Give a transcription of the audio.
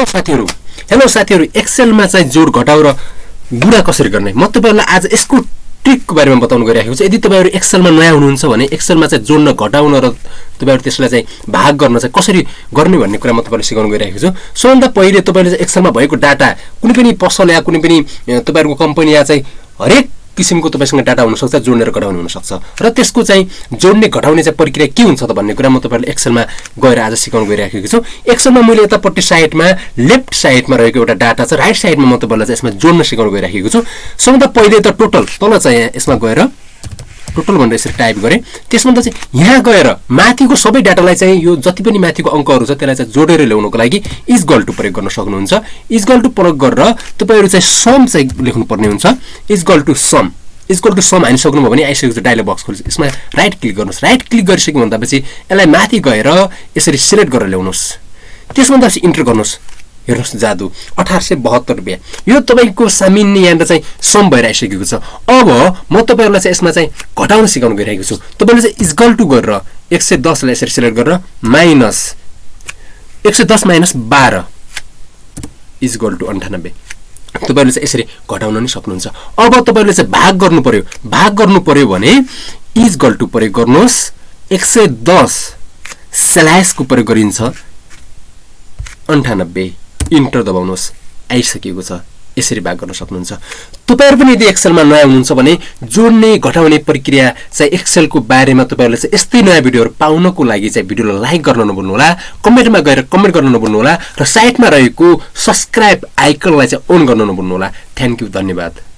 Hello साथीहरु एक्सेलमा चाहिँ जोड घटाउ र गुणा कसरी गर्ने म तपाईहरुलाई आज यसको ट्रिकको बारेमा बताउन गइरहेको छु। यदि तपाईहरु एक्सेलमा नयाँ हुनुहुन्छ भने एक्सेलमा चाहिँ जोड्न घटाउन र तपाईहरु त्यसलाई चाहिँ भाग गर्न चाहिँ कसरी गर्ने भन्ने कुरा म तपाईहरुलाई सिकाउन गइरहेको छु। सबभन्दा पहिले तपाईले चाहिँ एक्सेलमा भएको डाटा कुनै पनि पसल या कुनै पनि तपाईहरुको कम्पनी या चाहिँ हरेक किसिमको तपाईसँग डाटा हुन सक्छ, जोड्ने र घटाउने हुन सक्छ र त्यसको चाहिँ जोड्ने घटाउने चाहिँ प्रक्रिया के हुन्छ त भन्ने कुरा म तपाईहरुलाई एक्सेलमा गएर आज सिकाउन गइरहेको छु। एक्सेलमा मैले यतापट्टि साइडमा लेफ्ट साइडमा रहेको एउटा डाटा छ, राइट साइडमा म तपाईहरुलाई चाहिँ यसमा जोड्न सिकाउन गइरहेको छु। सबभन्दा पहिले त टोटल तल चाहिँ यसमा गएर टोटल भनेर यसरी टाइप गरे। त्यसमा चाहिँ यहाँ गएर माथिको सबै डाटालाई चाहिँ यो जति पनि माथिको अङ्कहरु छ त्यसलाई चाहिँ जोडेर ल्याउनको लागि इक्वल टु प्रयोग गर्न सक्नुहुन्छ। इक्वल टु प्रयोग गरेर तपाईहरु चाहिँ सम चाहिँ लेख्नु पर्ने हुन्छ। इक्वल टु सम हानिसक्नु भयो भने आइसकेको डायलग बक्स खोल्छ। यसमा राइट क्लिक गर्नुस्। राइट क्लिक गरिसक्यो भन्दापछि यसलाई माथि गएर यसरी सिलेक्ट गरेर ल्याउनुस्। त्यसपछि इन्टर गर्नुस्। हेर्नुस् जादु 1872 रुपैयाँ यो तपाईको सामान्य यहाँबाट चाहिँ सम भएर आइसकेको छ। अब म तपाईहरुलाई चाहिँ यसमा चाहिँ घटाउन सिकाउन गइरहेको छु। तपाईले चाहिँ इक्वल टु गरेर 110 लाई यसरी सिलेक्ट गरेर माइनस 110 माइनस 12 इक्वल टु 98 तपाईले चाहिँ यसरी घटाउन नि सक्नुहुन्छ। अब तपाईले चाहिँ भाग गर्नु पर्यो भने इक्वल टु प्रयोग गर्नुस्। 110 स्ल्याश को प्रयोग गरिन्छ 98 इन्टर दबाउनुस्। आइसकेको छ। यसरी भाग गर्न सक्नुहुन्छ। तपाईहरु पनि यदि एक्सेलमा नयाँ हुनुहुन्छ भने जोड्ने घटाउने प्रक्रिया चाहिँ एक्सेलको बारेमा तपाईहरुले चाहिँ यस्तै नयाँ भिडियोहरु पाउनको लागि चाहिँ भिडियोलाई लाइक गर्न नभुल्नु होला, कमेन्टमा गएर कमेन्ट गर्न नभुल्नु होला र साइडमा रहेको सब्स्क्राइब आइकनलाई चाहिँ अन गर्न नभुल्नु होला। थ्यांक यू, धन्यवाद।